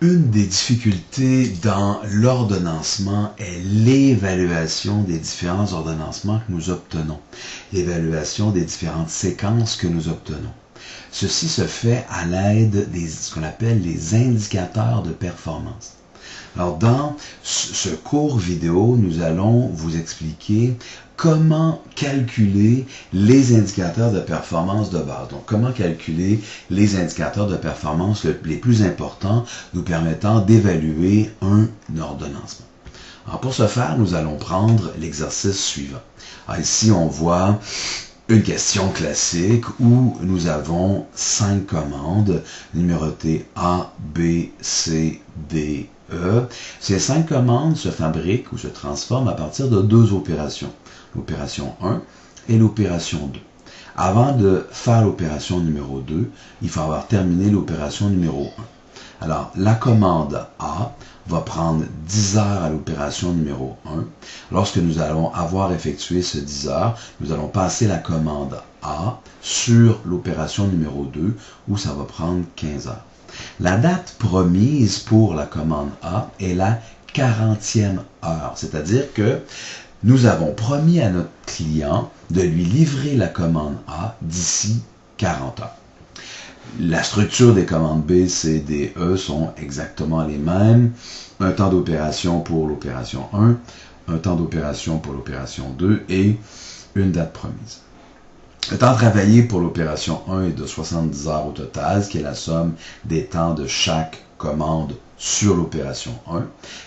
Une des difficultés dans l'ordonnancement est l'évaluation des différents ordonnancements que nous obtenons, l'évaluation des différentes séquences que nous obtenons. Ceci se fait à l'aide de ce qu'on appelle les indicateurs de performance. Alors, dans ce cours vidéo, nous allons vous expliquer comment calculer les indicateurs de performance de base. Donc, comment calculer les indicateurs de performance les plus importants nous permettant d'évaluer un ordonnancement. Alors, pour ce faire, nous allons prendre l'exercice suivant. Alors, ici, on voit une question classique où nous avons 5 commandes numérotées A, B, C, D, E. Ces 5 commandes se fabriquent ou se transforment à partir de 2 opérations, l'opération 1 et l'opération 2. Avant de faire l'opération numéro 2, il faut avoir terminé l'opération numéro 1. Alors, la commande A va prendre 10 heures à l'opération numéro 1. Lorsque nous allons avoir effectué ce 10 heures, nous allons passer la commande A sur l'opération numéro 2 où ça va prendre 15 heures. La date promise pour la commande A est la 40e heure, c'est-à-dire que nous avons promis à notre client de lui livrer la commande A d'ici 40 heures. La structure des commandes B, C, D, E sont exactement les mêmes. Un temps d'opération pour l'opération 1, un temps d'opération pour l'opération 2 et une date promise. Le temps travaillé pour l'opération 1 est de 70 heures au total, ce qui est la somme des temps de chaque commande sur l'opération 1.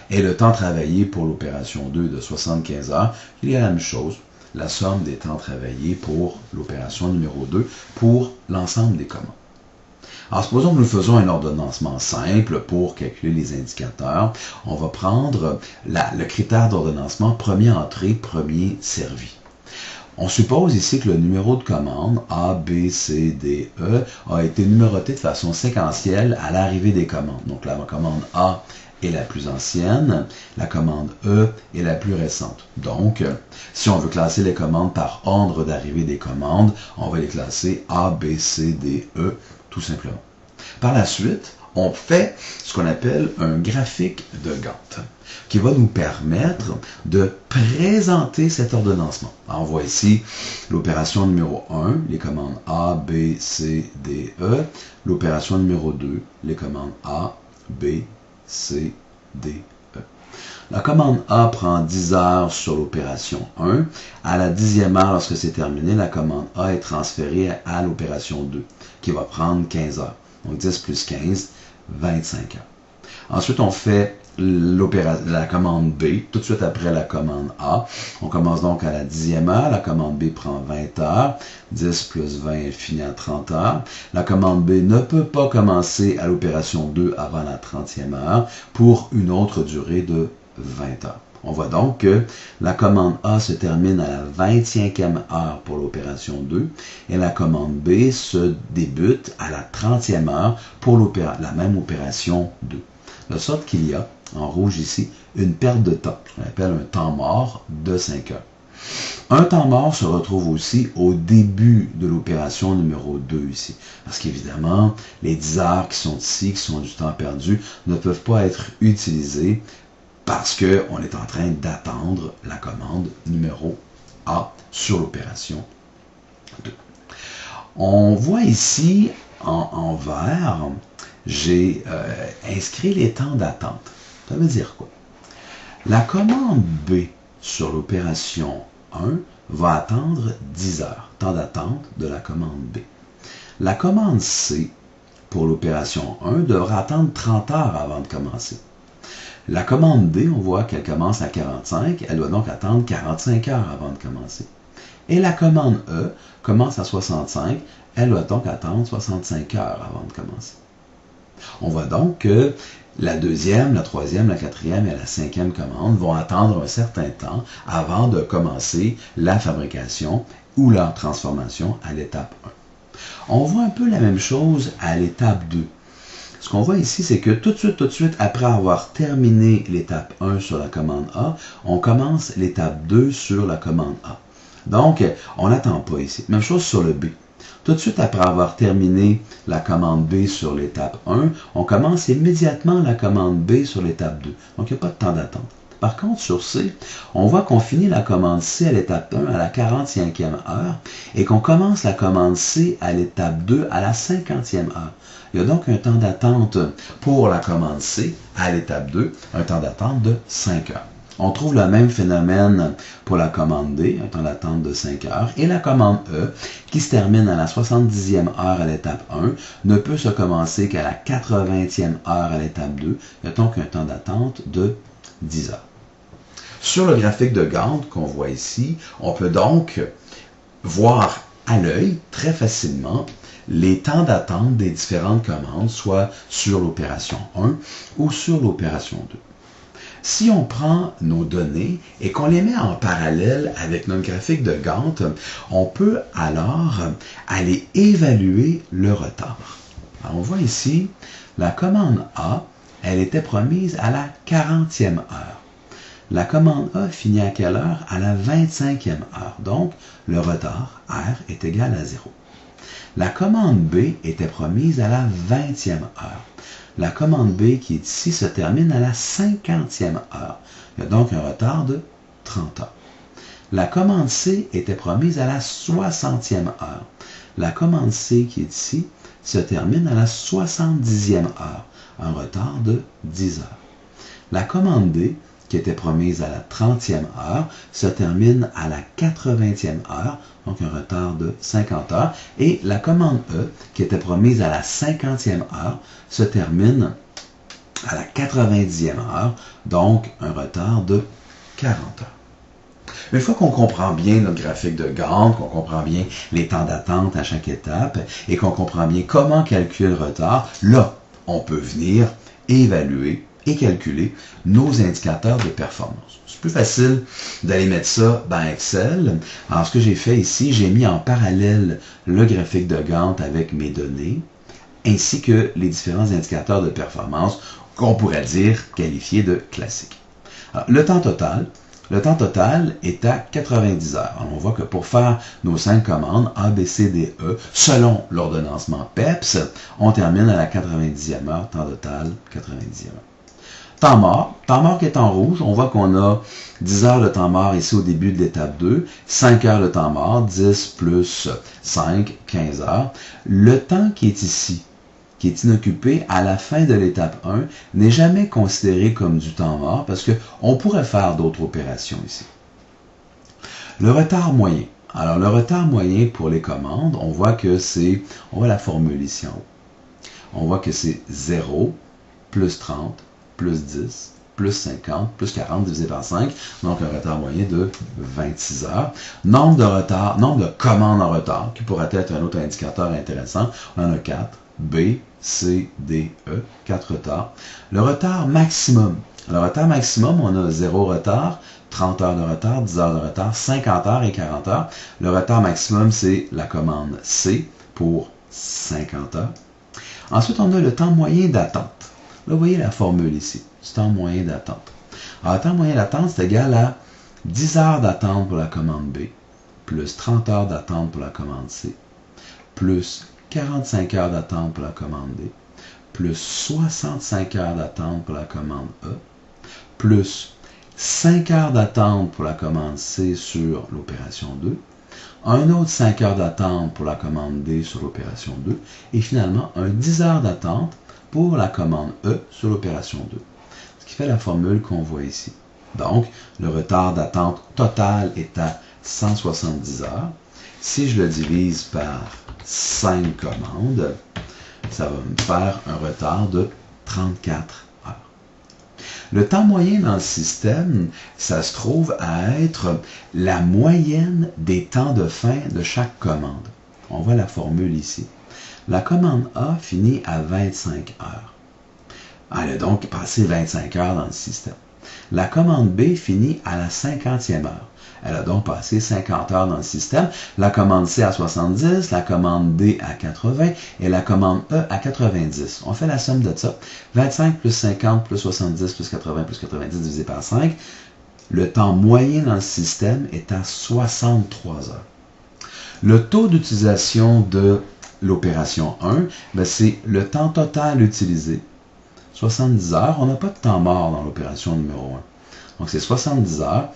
Et le temps travaillé pour l'opération 2 est de 75 heures, il y a la même chose, la somme des temps travaillés pour l'opération numéro 2 pour l'ensemble des commandes. Alors, supposons que nous faisons un ordonnancement simple pour calculer les indicateurs. On va prendre le critère d'ordonnancement premier entré, premier servi. On suppose ici que le numéro de commande A, B, C, D, E a été numéroté de façon séquentielle à l'arrivée des commandes. Donc, la commande A est la plus ancienne, la commande E est la plus récente. Donc, si on veut classer les commandes par ordre d'arrivée des commandes, on va les classer A, B, C, D, E, tout simplement. Par la suite, on fait ce qu'on appelle un graphique de Gantt, qui va nous permettre de présenter cet ordonnancement. Alors, on voit ici l'opération numéro 1, les commandes A, B, C, D, E. L'opération numéro 2, les commandes A, B, C, D, E. La commande A prend 10 heures sur l'opération 1. À la 10e heure, lorsque c'est terminé, la commande A est transférée à l'opération 2, qui va prendre 15 heures. Donc 10 plus 15, 25 heures. Ensuite, on fait la commande B, tout de suite après la commande A. On commence donc à la 10e heure. La commande B prend 20 heures. 10 plus 20 finit à 30 heures. La commande B ne peut pas commencer à l'opération 2 avant la 30e heure pour une autre durée de 20 heures. On voit donc que la commande A se termine à la 25e heure pour l'opération 2 et la commande B se débute à la 30e heure pour la même opération 2. De sorte qu'il y a, en rouge ici, une perte de temps, qu'on appelle un temps mort de 5 heures. Un temps mort se retrouve aussi au début de l'opération numéro 2 ici, parce qu'évidemment, les 10 heures qui sont ici, qui sont du temps perdu, ne peuvent pas être utilisées parce qu'on est en train d'attendre la commande numéro A sur l'opération 2. On voit ici, en vert, j'ai inscrit les temps d'attente. Ça veut dire quoi? La commande B sur l'opération 1 va attendre 10 heures, temps d'attente de la commande B. La commande C pour l'opération 1 devra attendre 30 heures avant de commencer. La commande D, on voit qu'elle commence à 45, elle doit donc attendre 45 heures avant de commencer. Et la commande E commence à 65, elle doit donc attendre 65 heures avant de commencer. On voit donc que la deuxième, la troisième, la quatrième et la cinquième commande vont attendre un certain temps avant de commencer la fabrication ou la transformation à l'étape 1. On voit un peu la même chose à l'étape 2. Ce qu'on voit ici, c'est que tout de suite, après avoir terminé l'étape 1 sur la commande A, on commence l'étape 2 sur la commande A. Donc, on n'attend pas ici. Même chose sur le B. Tout de suite après avoir terminé la commande B sur l'étape 1, on commence immédiatement la commande B sur l'étape 2. Donc, il n'y a pas de temps d'attente. Par contre, sur C, on voit qu'on finit la commande C à l'étape 1 à la 45e heure et qu'on commence la commande C à l'étape 2 à la 50e heure. Il y a donc un temps d'attente pour la commande C à l'étape 2, un temps d'attente de 5 heures. On trouve le même phénomène pour la commande D, un temps d'attente de 5 heures, et la commande E, qui se termine à la 70e heure à l'étape 1, ne peut se commencer qu'à la 80e heure à l'étape 2. Il y a donc un temps d'attente de 10 heures. Sur le graphique de Gantt qu'on voit ici, on peut donc voir à l'œil très facilement les temps d'attente des différentes commandes, soit sur l'opération 1 ou sur l'opération 2. Si on prend nos données et qu'on les met en parallèle avec notre graphique de Gantt, on peut alors aller évaluer le retard. Alors on voit ici, la commande A, elle était promise à la 40e heure. La commande A finit à quelle heure? À la 25e heure. Donc, le retard, R, est égal à 0. La commande B était promise à la 20e heure. La commande B qui est ici se termine à la 50e heure. Il y a donc un retard de 30 heures. La commande C était promise à la 60e heure. La commande C qui est ici se termine à la 70e heure. Un retard de 10 heures. La commande D qui était promise à la 30e heure, se termine à la 80e heure, donc un retard de 50 heures. Et la commande E, qui était promise à la 50e heure, se termine à la 90e heure, donc un retard de 40 heures. Une fois qu'on comprend bien notre graphique de Gantt, qu'on comprend bien les temps d'attente à chaque étape, et qu'on comprend bien comment calculer le retard, là, on peut venir évaluer et calculer nos indicateurs de performance. C'est plus facile d'aller mettre ça dans Excel. Alors, ce que j'ai fait ici, j'ai mis en parallèle le graphique de Gantt avec mes données, ainsi que les différents indicateurs de performance qu'on pourrait dire qualifiés de classiques. Alors, le temps total est à 90 heures. Alors, on voit que pour faire nos 5 commandes, A, B, C, D, E, selon l'ordonnancement PEPS, on termine à la 90e heure, temps total 90e heure. Temps mort qui est en rouge, on voit qu'on a 10 heures de temps mort ici au début de l'étape 2, 5 heures de temps mort, 10 plus 5, 15 heures. Le temps qui est ici, qui est inoccupé à la fin de l'étape 1, n'est jamais considéré comme du temps mort parce qu'on pourrait faire d'autres opérations ici. Le retard moyen. Alors, le retard moyen pour les commandes, on voit que c'est, on voit la formule ici en haut. On voit que c'est 0 plus 30 plus 10, plus 50, plus 40 divisé par 5, donc un retard moyen de 26 heures. Nombre de commandes en retard, qui pourrait être un autre indicateur intéressant, on en a 4, B, C, D, E, 4 retards. Le retard maximum. Le retard maximum, on a 0 retard, 30 heures de retard, 10 heures de retard, 50 heures et 40 heures. Le retard maximum, c'est la commande C pour 50 heures. Ensuite, on a le temps moyen d'attente. Là, vous voyez la formule ici, du temps moyen d'attente. Alors, le temps moyen d'attente, c'est égal à 10 heures d'attente pour la commande B, plus 30 heures d'attente pour la commande C, plus 45 heures d'attente pour la commande D, plus 65 heures d'attente pour la commande E, plus 5 heures d'attente pour la commande C sur l'opération 2, un autre 5 heures d'attente pour la commande D sur l'opération 2, et finalement un 10 heures d'attente pour la commande E sur l'opération 2. Ce qui fait la formule qu'on voit ici. Donc, le retard d'attente total est à 170 heures. Si je le divise par 5 commandes, ça va me faire un retard de 34 heures. Le temps moyen dans le système, ça se trouve à être la moyenne des temps de fin de chaque commande. On voit la formule ici. La commande A finit à 25 heures. Elle a donc passé 25 heures dans le système. La commande B finit à la 50e heure. Elle a donc passé 50 heures dans le système. La commande C à 70, la commande D à 80 et la commande E à 90. On fait la somme de ça. 25 plus 50 plus 70 plus 80 plus 90 divisé par 5. Le temps moyen dans le système est à 63 heures. Le taux d'utilisation de l'opération 1, c'est le temps total utilisé, 70 heures. On n'a pas de temps mort dans l'opération numéro 1. Donc, c'est 70 heures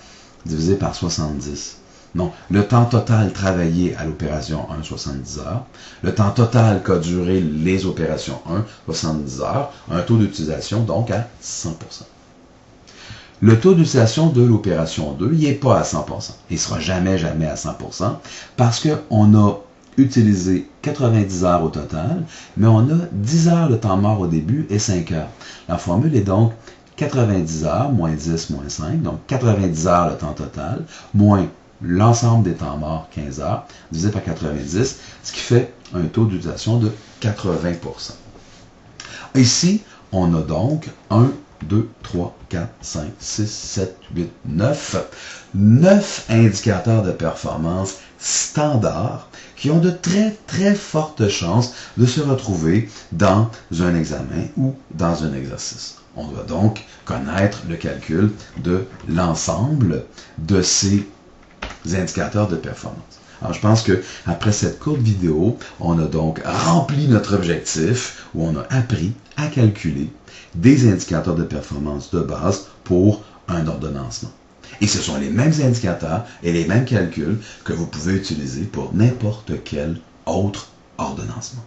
divisé par 70. Non, le temps total travaillé à l'opération 1, 70 heures. Le temps total qu'a duré les opérations 1, 70 heures. Un taux d'utilisation, donc, à 100%. Le taux d'utilisation de l'opération 2, il n'est pas à 100%. Il ne sera jamais à 100% parce qu'on a utilisé 90 heures au total, mais on a 10 heures de temps mort au début et 5 heures. La formule est donc 90 heures, moins 10, moins 5, donc 90 heures le temps total, moins l'ensemble des temps morts, 15 heures, divisé par 90, ce qui fait un taux d'utilisation de 80%. Ici, on a donc 1, 2, 3, 4, 5, 6, 7, 8, 9. 9 indicateurs de performance standards qui ont de très fortes chances de se retrouver dans un examen ou dans un exercice. On doit donc connaître le calcul de l'ensemble de ces indicateurs de performance. Alors, je pense qu'après cette courte vidéo, on a donc rempli notre objectif où on a appris à calculer des indicateurs de performance de base pour un ordonnancement. Et ce sont les mêmes indicateurs et les mêmes calculs que vous pouvez utiliser pour n'importe quel autre ordonnancement.